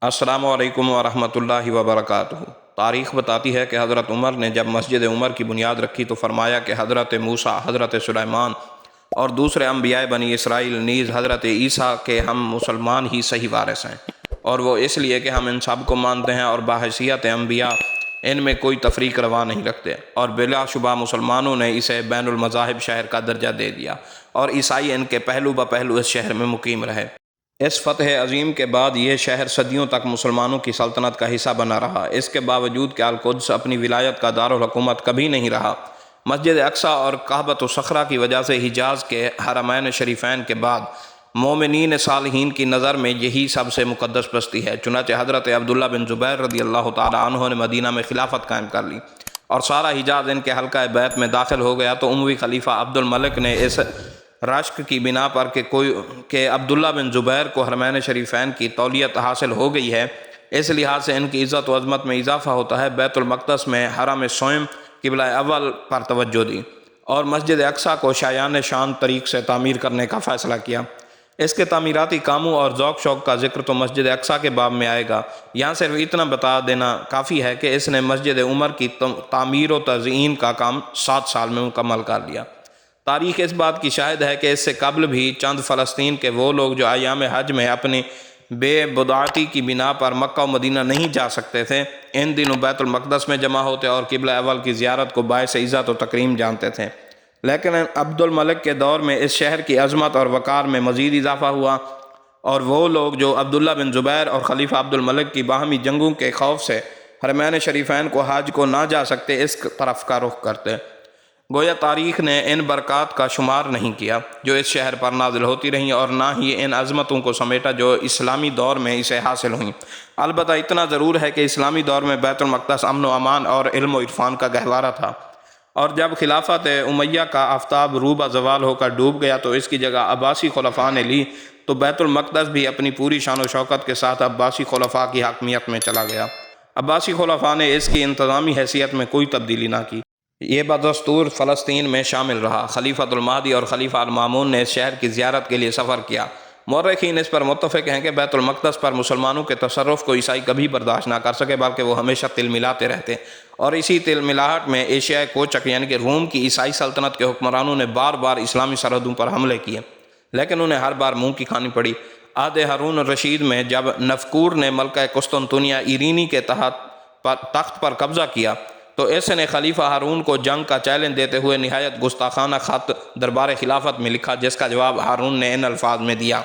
السلام علیکم ورحمۃ اللہ وبرکاتہ۔ تاریخ بتاتی ہے کہ حضرت عمر نے جب مسجد عمر کی بنیاد رکھی تو فرمایا کہ حضرت موسیٰ، حضرت سلیمان اور دوسرے انبیاء بنی اسرائیل نیز حضرت عیسیٰ کے ہم مسلمان ہی صحیح وارث ہیں، اور وہ اس لیے کہ ہم ان سب کو مانتے ہیں اور بحیثیت انبیاء ان میں کوئی تفریق روا نہیں رکھتے، اور بلا شبہ مسلمانوں نے اسے بین المذاہب شہر کا درجہ دے دیا، اور عیسائی ان کے پہلو بپہلو اس شہر میں مقیم رہے۔ اس فتح عظیم کے بعد یہ شہر صدیوں تک مسلمانوں کی سلطنت کا حصہ بنا رہا، اس کے باوجود کہ القدس اپنی ولایت کا دارالحکومت کبھی نہیں رہا۔ مسجد اقصیٰ اور کعبۃ الصخرہ کی وجہ سے حجاز کے حرمین شریفین کے بعد مومنین صالحین کی نظر میں یہی سب سے مقدس بستی ہے، چنانچہ حضرت عبداللہ بن زبیر رضی اللہ تعالیٰ عنہ نے مدینہ میں خلافت قائم کر لی اور سارا حجاز ان کے حلقہ بیت میں داخل ہو گیا، تو اموی خلیفہ عبد الملک نے اس رشک کی بنا پر کہ عبداللہ بن زبیر کو حرمین شریفین کی تولیت حاصل ہو گئی ہے، اس لحاظ سے ان کی عزت و عظمت میں اضافہ ہوتا ہے، بیت المقدس میں حرم سوئم قبلہ اول پر توجہ دی اور مسجد اقصیٰ کو شایان شان طریق سے تعمیر کرنے کا فیصلہ کیا۔ اس کے تعمیراتی کاموں اور ذوق شوق کا ذکر تو مسجد اقصیٰ کے باب میں آئے گا، یہاں صرف اتنا بتا دینا کافی ہے کہ اس نے مسجد عمر کی تعمیر و تزئین کا کام 7 سال میں مکمل کر لیا۔ تاریخ اس بات کی شاہد ہے کہ اس سے قبل بھی چند فلسطین کے وہ لوگ جو ایام حج میں اپنی بے بدعتی کی بنا پر مکہ و مدینہ نہیں جا سکتے تھے، ان دنوں بیت المقدس میں جمع ہوتے اور قبلہ اول کی زیارت کو باعث عزت و تکریم جانتے تھے، لیکن عبد الملک کے دور میں اس شہر کی عظمت اور وقار میں مزید اضافہ ہوا، اور وہ لوگ جو عبداللہ بن زبیر اور خلیفہ عبد الملک کی باہمی جنگوں کے خوف سے حرمین شریفین کو حج کو نہ جا سکتے، اس طرف کا رخ کرتے۔ گویا تاریخ نے ان برکات کا شمار نہیں کیا جو اس شہر پر نازل ہوتی رہیں، اور نہ ہی ان عظمتوں کو سمیٹا جو اسلامی دور میں اسے حاصل ہوئیں۔ البتہ اتنا ضرور ہے کہ اسلامی دور میں بیت المقدس امن و امان اور علم و عرفان کا گہوارہ تھا، اور جب خلافت امیہ کا آفتاب روبہ زوال ہو کر ڈوب گیا تو اس کی جگہ عباسی خلفاء نے لی، تو بیت المقدس بھی اپنی پوری شان و شوکت کے ساتھ عباسی خلفاء کی حاکمیت میں چلا گیا۔ عباسی خلفاء نے اس کی انتظامی حیثیت میں کوئی تبدیلی نہ کی، یہ بدستور فلسطین میں شامل رہا۔ خلیفۃ المہدی اور خلیفہ المامون نے اس شہر کی زیارت کے لیے سفر کیا۔ مورخین اس پر متفق ہیں کہ بیت المقدس پر مسلمانوں کے تصرف کو عیسائی کبھی برداشت نہ کر سکے، بلکہ وہ ہمیشہ تل ملاتے رہتے، اور اسی تل ملاہٹ میں ایشیائے کوچک یعنی کہ روم کی عیسائی سلطنت کے حکمرانوں نے بار بار اسلامی سرحدوں پر حملے کیے، لیکن انہیں ہر بار منہ کی کھانی پڑی۔ عہد ہارون الرشید میں جب نفکور نے ملکہ قسطنطنیہ ایرینی کے تخت پر قبضہ کیا تو اس نے خلیفہ ہارون کو جنگ کا چیلنج دیتے ہوئے نہایت گستاخانہ خط دربار خلافت میں لکھا، جس کا جواب ہارون نے ان الفاظ میں دیا: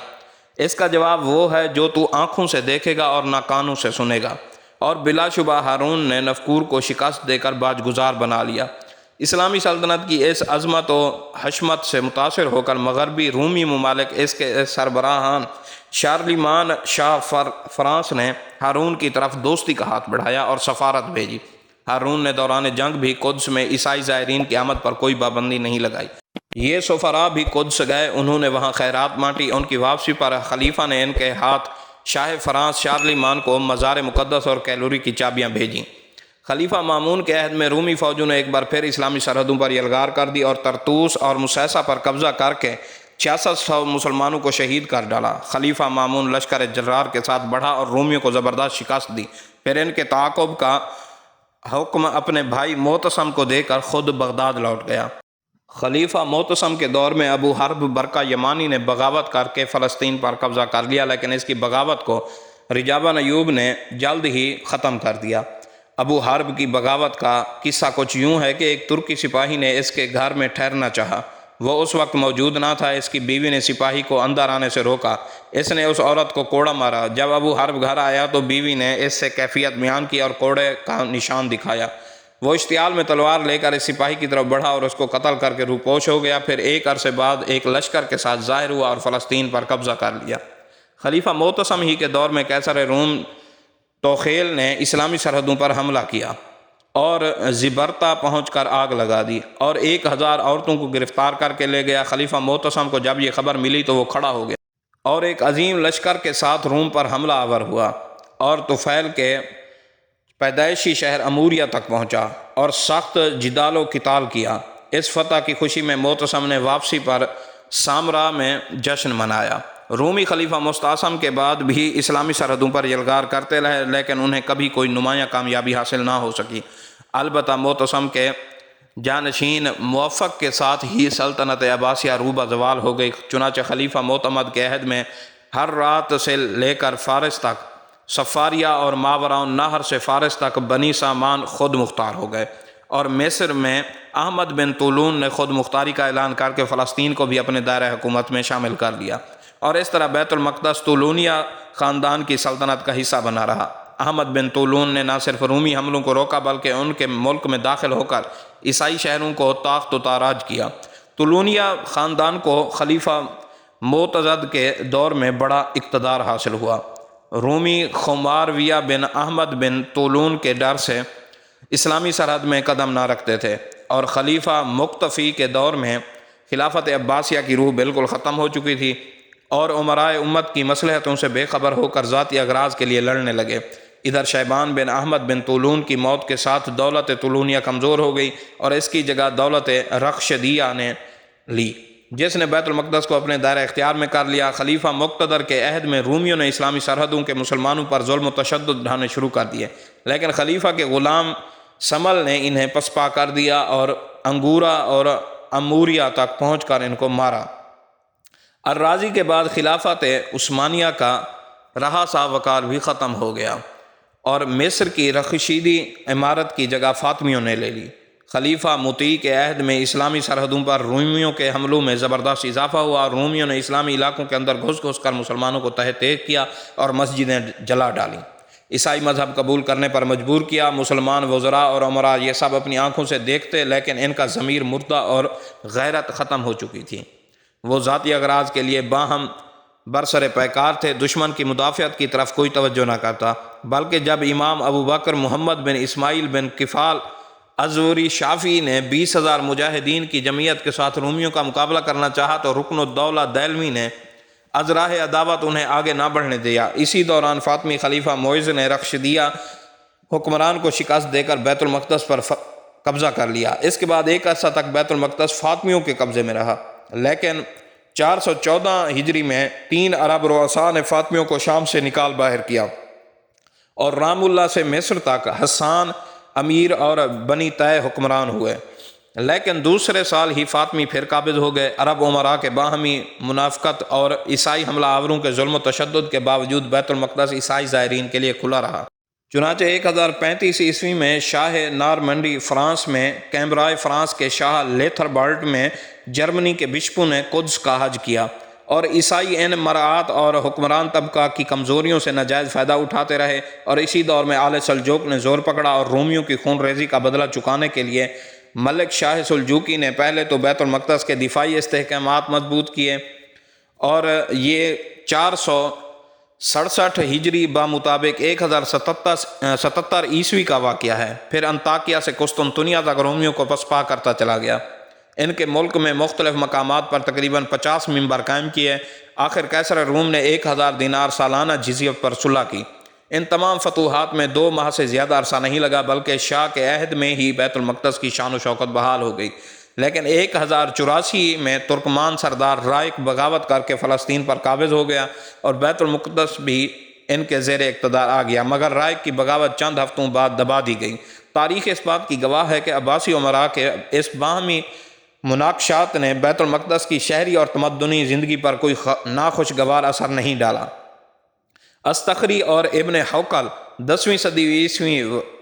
اس کا جواب وہ ہے جو تو آنکھوں سے دیکھے گا اور نہ کانوں سے سنے گا، اور بلا شبہ ہارون نے نفکور کو شکست دے کر باج گزار بنا لیا۔ اسلامی سلطنت کی اس عظمت و حشمت سے متاثر ہو کر مغربی رومی ممالک اس کے سربراہان شارلیمان شاہ فرانس نے ہارون کی طرف دوستی کا ہاتھ بڑھایا اور سفارت بھیجی۔ ہارون نے دوران جنگ بھی قدس میں عیسائی زائرین کی آمد پر کوئی پابندی نہیں لگائی۔ یہ سفراء بھی قدس گئے، انہوں نے وہاں خیرات بانٹی۔ ان کی واپسی پر خلیفہ نے ان کے ہاتھ شاہ فرانس شارلیمان کو مزار مقدس اور کیلوری کی چابیاں بھیجیں۔ خلیفہ مامون کے عہد میں رومی فوجوں نے ایک بار پھر اسلامی سرحدوں پر یلغار کر دی اور طرطوس اور مسیسہ پر قبضہ کر کے 6600 مسلمانوں کو شہید کر ڈالا۔ خلیفہ مامون لشکر جرار کے ساتھ بڑھا اور رومیوں کو زبردست شکست دی، پھر ان کے تعاقب کا حکم اپنے بھائی معتصم کو دے کر خود بغداد لوٹ گیا۔ خلیفہ معتصم کے دور میں ابو حرب برقہ یمانی نے بغاوت کر کے فلسطین پر قبضہ کر لیا، لیکن اس کی بغاوت کو رجابہ ایوب نے جلد ہی ختم کر دیا۔ ابو حرب کی بغاوت کا قصہ کچھ یوں ہے کہ ایک ترکی سپاہی نے اس کے گھر میں ٹھہرنا چاہا، وہ اس وقت موجود نہ تھا۔ اس کی بیوی نے سپاہی کو اندر آنے سے روکا، اس نے اس عورت کو کوڑا مارا۔ جب ابو حرب گھر آیا تو بیوی نے اس سے کیفیت بیان کی اور کوڑے کا نشان دکھایا۔ وہ اشتعال میں تلوار لے کر اس سپاہی کی طرف بڑھا اور اس کو قتل کر کے روپوش ہو گیا۔ پھر ایک عرصے بعد ایک لشکر کے ساتھ ظاہر ہوا اور فلسطین پر قبضہ کر لیا۔ خلیفہ معتصم ہی کے دور میں قیصر روم توخیل نے اسلامی سرحدوں پر حملہ کیا اور زبرتا پہنچ کر آگ لگا دی اور 1000 عورتوں کو گرفتار کر کے لے گیا۔ خلیفہ معتصم کو جب یہ خبر ملی تو وہ کھڑا ہو گیا اور ایک عظیم لشکر کے ساتھ روم پر حملہ آور ہوا اور طفیل کے پیدائشی شہر اموریہ تک پہنچا اور سخت جدال و قتال کیا۔ اس فتح کی خوشی میں معتصم نے واپسی پر سامرا میں جشن منایا رومی خلیفہ مستعصم کے بعد بھی اسلامی سرحدوں پر یلغار کرتے رہے، لیکن انہیں کبھی کوئی نمایاں کامیابی حاصل نہ ہو سکی۔ البتہ معتصم کے جانشین موفق کے ساتھ ہی سلطنت عباسیہ روبہ زوال ہو گئی۔ چنانچہ خلیفہ معتمد کے عہد میں ہر رات سے لے کر فارس تک، صفاریہ اور ماوراء النہر سے فارس تک بنی سامان خود مختار ہو گئے، اور مصر میں احمد بن طولون نے خود مختاری کا اعلان کر کے فلسطین کو بھی اپنے دائرہ حکومت میں شامل کر لیا، اور اس طرح بیت المقدس طولونیہ خاندان کی سلطنت کا حصہ بنا رہا۔ احمد بن طولون نے نہ صرف رومی حملوں کو روکا بلکہ ان کے ملک میں داخل ہو کر عیسائی شہروں کو تاخت و تاراج کیا۔ طولونیہ خاندان کو خلیفہ معتضد کے دور میں بڑا اقتدار حاصل ہوا۔ رومی خمارویہ بن احمد بن طولون کے ڈر سے اسلامی سرحد میں قدم نہ رکھتے تھے، اور خلیفہ مقتفی کے دور میں خلافت عباسیہ کی روح بالکل ختم ہو چکی تھی، اور امرائے امت کی مصلحتوں سے بے خبر ہو کر ذاتی اغراض کے لیے لڑنے لگے۔ ادھر شیبان بن احمد بن طولون کی موت کے ساتھ دولت طولونیہ کمزور ہو گئی، اور اس کی جگہ دولت رخشدیہ نے لی، جس نے بیت المقدس کو اپنے دائرہ اختیار میں کر لیا۔ خلیفہ مقتدر کے عہد میں رومیوں نے اسلامی سرحدوں کے مسلمانوں پر ظلم و تشدد ڈھانے شروع کر دیے، لیکن خلیفہ کے غلام سمل نے انہیں پسپا کر دیا اور انگورا اور اموریا تک پہنچ کر ان کو مارا۔ الرازی کے بعد خلافت عثمانیہ کا رہا سا وقار بھی ختم ہو گیا، اور مصر کی رخشیدی عمارت کی جگہ فاطمیوں نے لے لی۔ خلیفہ مطیع کے عہد میں اسلامی سرحدوں پر رومیوں کے حملوں میں زبردست اضافہ ہوا، اور رومیوں نے اسلامی علاقوں کے اندر گھس گھس کر مسلمانوں کو تہہ تیغ کیا اور مسجدیں جلا ڈالیں، عیسائی مذہب قبول کرنے پر مجبور کیا۔ مسلمان وزراء اور امراء یہ سب اپنی آنکھوں سے دیکھتے، لیکن ان کا ضمیر مردہ اور غیرت ختم ہو چکی تھی۔ وہ ذاتی اغراض کے لیے باہم برسر پیکار تھے، دشمن کی مدافعت کی طرف کوئی توجہ نہ کرتا، بلکہ جب امام ابو بکر محمد بن اسماعیل بن کفال ازوری شافعی نے 20,000 مجاہدین کی جمعیت کے ساتھ رومیوں کا مقابلہ کرنا چاہا تو رکن الدولہ دہلوی نے از راہ عداوت انہیں آگے نہ بڑھنے دیا۔ اسی دوران فاطمی خلیفہ معز نے رخشدیہ حکمران کو شکست دے کر بیت المقدس پر قبضہ کر لیا۔ اس کے بعد ایک عرصہ تک بیت المقدس فاطمیوں کے قبضے میں رہا، لیکن 414 ہجری میں 3 عرب رؤساء نے فاطمیوں کو شام سے نکال باہر کیا، اور رام اللہ سے مصر تک حسان امیر اور بنی طے حکمران ہوئے، لیکن دوسرے سال ہی فاطمی پھر قابض ہو گئے۔ عرب امراء کے باہمی منافقت اور عیسائی حملہ آوروں کے ظلم و تشدد کے باوجود بیت المقدس عیسائی زائرین کے لیے کھلا رہا۔ چنانچہ 1035 عیسوی میں شاہ نارمنڈی فرانس میں کیمبرائے فرانس کے شاہ لیتھربرٹ میں جرمنی کے بشپوں نے قدس کا حج کیا، اور عیسائی ان مراعات اور حکمران طبقہ کی کمزوریوں سے ناجائز فائدہ اٹھاتے رہے، اور اسی دور میں آل سلجوق نے زور پکڑا اور رومیوں کی خون ریزی کا بدلہ چکانے کے لیے ملک شاہ سلجوقی نے پہلے تو بیت المقدس کے دفاعی استحکامات مضبوط کیے، اور یہ 467 ہجری بمطابق 1077 عیسوی کا واقعہ ہے۔ پھر انطاکیہ سے قسطنطنیہ تک رومیوں کو پسپا کرتا چلا گیا۔ ان کے ملک میں مختلف مقامات پر تقریباً 50 منبر قائم کیے۔ آخر قیصر روم نے 1000 دینار سالانہ جزیہ پر صلح کی۔ ان تمام فتوحات میں 2 ماہ سے زیادہ عرصہ نہیں لگا، بلکہ شاہ کے عہد میں ہی بیت المقدس کی شان و شوکت بحال ہو گئی۔ لیکن 1084 میں ترکمان سردار رائق بغاوت کر کے فلسطین پر قابض ہو گیا، اور بیت المقدس بھی ان کے زیر اقتدار آ گیا، مگر رائق کی بغاوت چند ہفتوں بعد دبا دی گئی۔ تاریخ اس بات کی گواہ ہے کہ عباسی امراء کے اس باہمی مناقشات نے بیت المقدس کی شہری اور تمدنی زندگی پر کوئی ناخوشگوار اثر نہیں ڈالا۔ استخری اور ابن حوقل 10ویں صدی عیسوی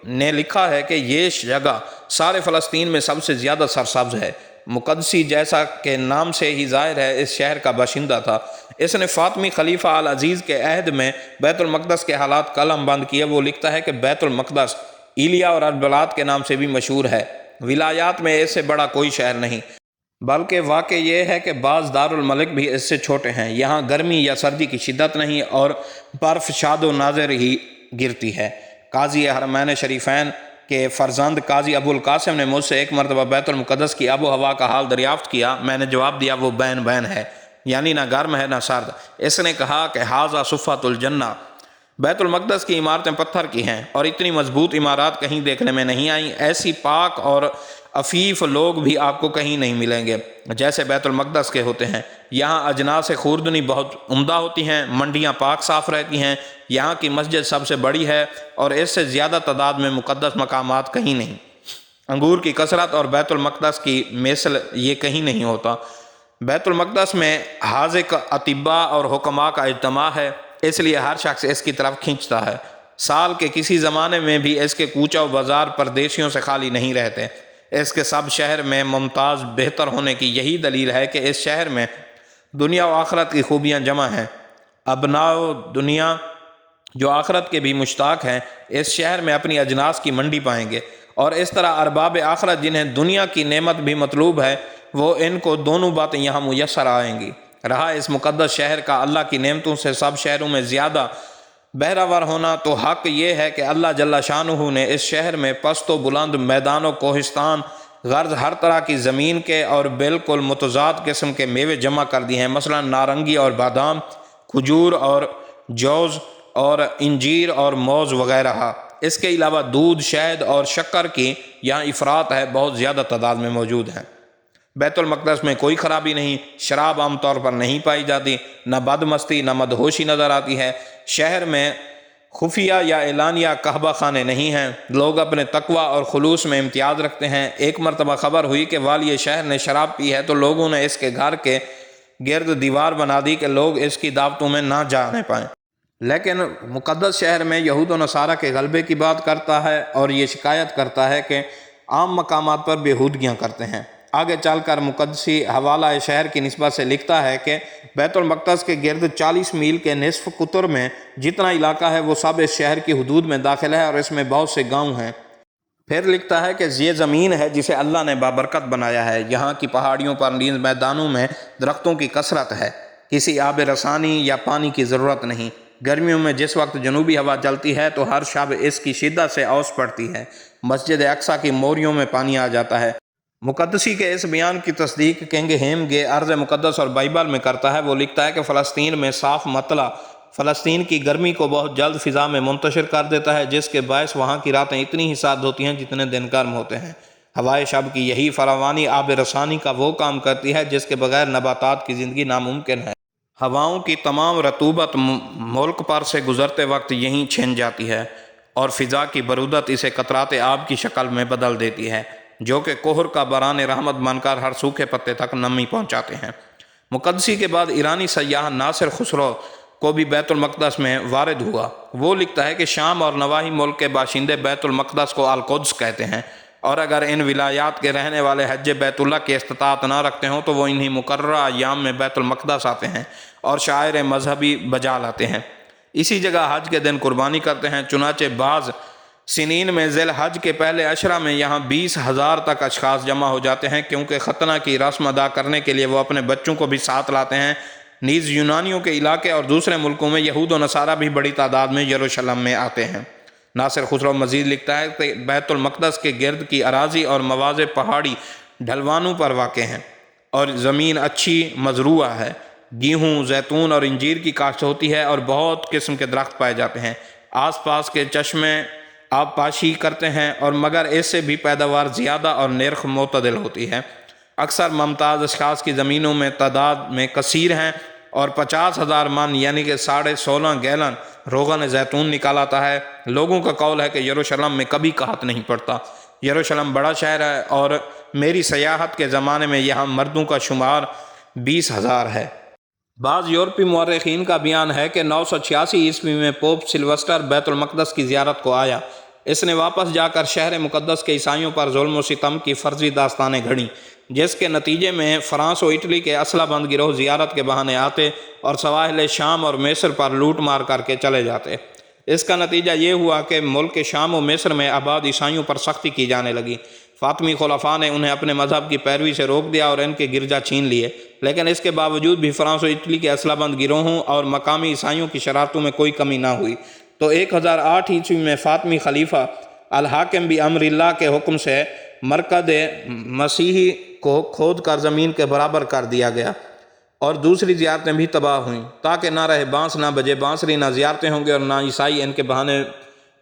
نے لکھا ہے کہ یہ جگہ سارے فلسطین میں سب سے زیادہ سرسبز ہے۔ مقدسی جیسا کہ نام سے ہی ظاہر ہے اس شہر کا باشندہ تھا۔ اس نے فاطمی خلیفہ العزیز کے عہد میں بیت المقدس کے حالات قلم بند کیے۔ وہ لکھتا ہے کہ بیت المقدس ایلیا اور البلاد کے نام سے بھی مشہور ہے۔ ولایات میں اس سے بڑا کوئی شہر نہیں، بلکہ واقع یہ ہے کہ بعض دارالملک بھی اس سے چھوٹے ہیں۔ یہاں گرمی یا سردی کی شدت نہیں، اور برف شاد و ناظر ہی گرتی ہے۔ قاضی حرمین شریفین کے فرزند قاضی ابو القاسم نے مجھ سے ایک مرتبہ بیت المقدس کی آب و ہوا کا حال دریافت کیا۔ میں نے جواب دیا وہ بین ہے، یعنی نہ گرم ہے نہ سرد۔ اس نے کہا کہ ھذا صفۃ الجنہ، بیت المقدس کی عمارتیں پتھر کی ہیں اور اتنی مضبوط عمارات کہیں دیکھنے میں نہیں آئیں، ایسی پاک اور عفیف لوگ بھی آپ کو کہیں نہیں ملیں گے جیسے بیت المقدس کے ہوتے ہیں۔ یہاں اجناس خوردنی بہت عمدہ ہوتی ہیں، منڈیاں پاک صاف رہتی ہیں، یہاں کی مسجد سب سے بڑی ہے اور اس سے زیادہ تعداد میں مقدس مقامات کہیں نہیں۔ انگور کی کثرت اور بیت المقدس کی مثل یہ کہیں نہیں ہوتا۔ بیت المقدس میں حاذق اطباء اور حکماء کا اجتماع ہے، اس لیے ہر شخص اس کی طرف کھنچتا ہے۔ سال کے کسی زمانے میں بھی اس کے کوچہ و بازار پردیسیوں سے خالی نہیں رہتے۔ اس کے سب شہر میں ممتاز بہتر ہونے کی یہی دلیل ہے کہ اس شہر میں دنیا و آخرت کی خوبیاں جمع ہیں۔ ابناء دنیا جو آخرت کے بھی مشتاق ہیں اس شہر میں اپنی اجناس کی منڈی پائیں گے، اور اس طرح ارباب آخرت جنہیں دنیا کی نعمت بھی مطلوب ہے وہ ان کو دونوں باتیں یہاں میسر آئیں گی۔ رہا اس مقدس شہر کا اللہ کی نعمتوں سے سب شہروں میں زیادہ بہراور ہونا، تو حق یہ ہے کہ اللہ جل شانہ نے اس شہر میں پست و بلند میدان و کوہستان غرض ہر طرح کی زمین کے اور بالکل متضاد قسم کے میوے جمع کر دیے ہیں، مثلا نارنگی اور بادام، کھجور اور جوز اور انجیر اور موز وغیرہ۔ اس کے علاوہ دودھ، شہد اور شکر کی یہاں افراط ہے، بہت زیادہ تعداد میں موجود ہیں۔ بیت المقدس میں کوئی خرابی نہیں، شراب عام طور پر نہیں پائی جاتی، نہ بد مستی نہ مدہوشی نظر آتی ہے۔ شہر میں خفیہ یا اعلانیہ قہوہ خانے نہیں ہیں، لوگ اپنے تقوی اور خلوص میں امتیاز رکھتے ہیں۔ ایک مرتبہ خبر ہوئی کہ والی شہر نے شراب پی ہے تو لوگوں نے اس کے گھر کے گرد دیوار بنا دی کہ لوگ اس کی دعوتوں میں نہ جانے پائیں۔ لیکن مقدس شہر میں یہود و نصارہ کے غلبے کی بات کرتا ہے اور یہ شکایت کرتا ہے کہ عام مقامات پر بےہودگیاں کرتے ہیں۔ آگے چل کر مقدسی حوالہ شہر کی نسبت سے لکھتا ہے کہ بیت المقدس کے گرد 40 میل کے نصف قطر میں جتنا علاقہ ہے وہ سب اس شہر کی حدود میں داخل ہے اور اس میں بہت سے گاؤں ہیں۔ پھر لکھتا ہے کہ یہ زمین ہے جسے اللہ نے بابرکت بنایا ہے، یہاں کی پہاڑیوں پر نیز میدانوں میں درختوں کی کثرت ہے، کسی آب رسانی یا پانی کی ضرورت نہیں۔ گرمیوں میں جس وقت جنوبی ہوا چلتی ہے تو ہر شب اس کی شدت سے اوس پڑتی ہے، مسجد اقصیٰ کی موریوں میں پانی آ جاتا ہے۔ مقدسی کے اس بیان کی تصدیق کنگ ہیم گے ارض مقدس اور بائبل میں کرتا ہے۔ وہ لکھتا ہے کہ فلسطین میں صاف مطلع فلسطین کی گرمی کو بہت جلد فضا میں منتشر کر دیتا ہے، جس کے باعث وہاں کی راتیں اتنی ہی سرد ہوتی ہیں جتنے دن گرم ہوتے ہیں۔ ہوائے شب کی یہی فراوانی آب رسانی کا وہ کام کرتی ہے جس کے بغیر نباتات کی زندگی ناممکن ہے۔ ہواؤں کی تمام رطوبت ملک پر سے گزرتے وقت یہیں چھن جاتی ہے اور فضا کی برودت اسے قطرات آب کی شکل میں بدل دیتی ہے، جو کہ کوہر کا باران رحمت بن کر ہر سوکھے پتے تک نمی پہنچاتے ہیں۔ مقدسی کے بعد ایرانی سیاح ناصر خسرو کو بھی بیت المقدس میں وارد ہوا۔ وہ لکھتا ہے کہ شام اور نواحی ملک کے باشندے بیت المقدس کو القدس کہتے ہیں، اور اگر ان ولایات کے رہنے والے حج بیت اللہ کی استطاعت نہ رکھتے ہوں تو وہ انہی مقررہ ایام میں بیت المقدس آتے ہیں اور شعائر مذہبی بجا لاتے ہیں۔ اسی جگہ حج کے دن قربانی کرتے ہیں۔ چنانچہ بعض سنین میں ذی الحج کے پہلے عشرہ میں یہاں 20,000 تک اشخاص جمع ہو جاتے ہیں، کیونکہ ختنہ کی رسم ادا کرنے کے لیے وہ اپنے بچوں کو بھی ساتھ لاتے ہیں۔ نیز یونانیوں کے علاقے اور دوسرے ملکوں میں یہود و نصارہ بھی بڑی تعداد میں یروشلم میں آتے ہیں۔ ناصر خسرو مزید لکھتا ہے کہ بیت المقدس کے گرد کی اراضی اور مواضع پہاڑی ڈھلوانوں پر واقع ہیں اور زمین اچھی مزروعہ ہے۔ گیہوں، زیتون اور انجیر کی کاشت ہوتی ہے اور بہت قسم کے درخت پائے جاتے ہیں۔ آس پاس کے چشمے آب پاشی کرتے ہیں اور مگر اس سے بھی پیداوار زیادہ اور نرخ معتدل ہوتی ہے۔ اکثر ممتاز اشخاص کی زمینوں میں تعداد میں کثیر ہیں اور 50,000 من یعنی کہ 16.5 گیلن روغن زیتون نکال آتا ہے۔ لوگوں کا قول ہے کہ یروشلم میں کبھی قحط نہیں پڑتا۔ یروشلم بڑا شہر ہے اور میری سیاحت کے زمانے میں یہاں مردوں کا شمار 20,000 ہے۔ بعض یورپی مورخین کا بیان ہے کہ 986 عیسوی میں پوپ سلوسٹر بیت المقدس کی زیارت کو آیا۔ اس نے واپس جا کر شہر مقدس کے عیسائیوں پر ظلم و ستم کی فرضی داستانیں گھڑیں، جس کے نتیجے میں فرانس و اٹلی کے اسلحہ بند گروہ زیارت کے بہانے آتے اور سواحل شام اور مصر پر لوٹ مار کر کے چلے جاتے۔ اس کا نتیجہ یہ ہوا کہ ملک شام و مصر میں آباد عیسائیوں پر سختی کی جانے لگی۔ فاطمی خلفاء نے انہیں اپنے مذہب کی پیروی سے روک دیا اور ان کے گرجا چھین لیے، لیکن اس کے باوجود بھی فرانس و اٹلی کے اسلحہ بند گروہوں اور مقامی عیسائیوں کی شرارتوں میں کوئی کمی نہ ہوئی، تو 1008 عیسوی میں فاطمی خلیفہ الحاکم بامر اللہ کے حکم سے مرکز مسیحی کو کھود کر زمین کے برابر کر دیا گیا۔ اور دوسری زیارتیں بھی تباہ ہوئیں، تاکہ نہ رہے بانس، نہ بجے بانسری، نہ زیارتیں ہوں گے، اور نہ عیسائی ان کے بہانے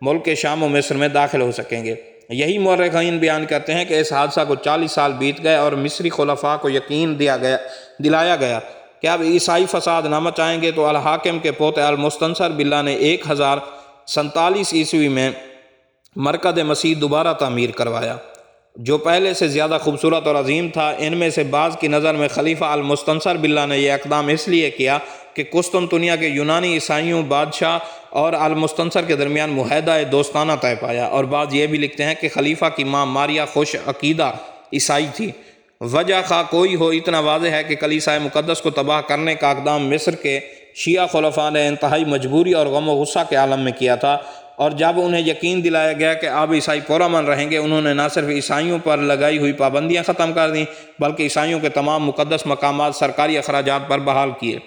ملک شام و مصر میں داخل ہو سکیں گے۔ یہی مورخین بیان کرتے ہیں کہ اس حادثہ کو 40 سال بیت گئے اور مصری خلفاء کو یقین دلایا گیا کہ اب عیسائی فساد نہ مچائیں گے، تو الحاکم کے پوتے المستنصر باللہ نے 1047 عیسوی میں مرکز مسیح دوبارہ تعمیر کروایا، جو پہلے سے زیادہ خوبصورت اور عظیم تھا۔ ان میں سے بعض کی نظر میں خلیفہ المستنصر باللہ نے یہ اقدام اس لیے کیا کہ قسطنطنیہ کے یونانی عیسائیوں بادشاہ اور المستنصر کے درمیان معاہدہ دوستانہ طے پایا، اور بعض یہ بھی لکھتے ہیں کہ خلیفہ کی ماں ماریہ خوش عقیدہ عیسائی تھی۔ وجہ خواہ کوئی ہو، اتنا واضح ہے کہ کلیسائے مقدس کو تباہ کرنے کا اقدام مصر کے شیعہ خلفاء نے انتہائی مجبوری اور غم و غصہ کے عالم میں کیا تھا، اور جب انہیں یقین دلایا گیا کہ اب عیسائی پرامن رہیں گے، انہوں نے نہ صرف عیسائیوں پر لگائی ہوئی پابندیاں ختم کر دیں، بلکہ عیسائیوں کے تمام مقدس مقامات سرکاری اخراجات پر بحال کیے،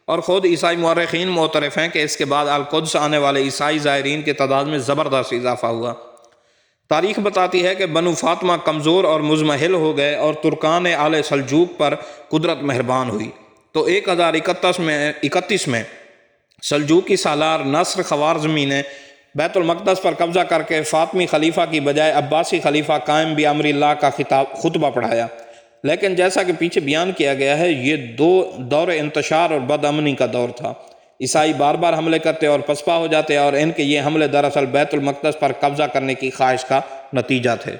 اور خود عیسائی مورخین معترف ہیں کہ اس کے بعد القدس آنے والے عیسائی زائرین کی تعداد میں زبردست اضافہ ہوا۔ تاریخ بتاتی ہے کہ بنو فاطمہ کمزور اور مضمحل ہو گئے، اور ترکان آل سلجوق پر قدرت مہربان ہوئی، تو 1031 میں سلجوقی سالار نصر خوارزمی نے بیت المقدس پر قبضہ کر کے فاطمی خلیفہ کی بجائے عباسی خلیفہ قائم بامر اللہ کا خطبہ پڑھایا۔ لیکن جیسا کہ پیچھے بیان کیا گیا ہے، یہ دور انتشار اور بد امنی کا دور تھا۔ عیسائی بار بار حملے کرتے اور پسپا ہو جاتے، اور ان کے یہ حملے دراصل بیت المقدس پر قبضہ کرنے کی خواہش کا نتیجہ تھے۔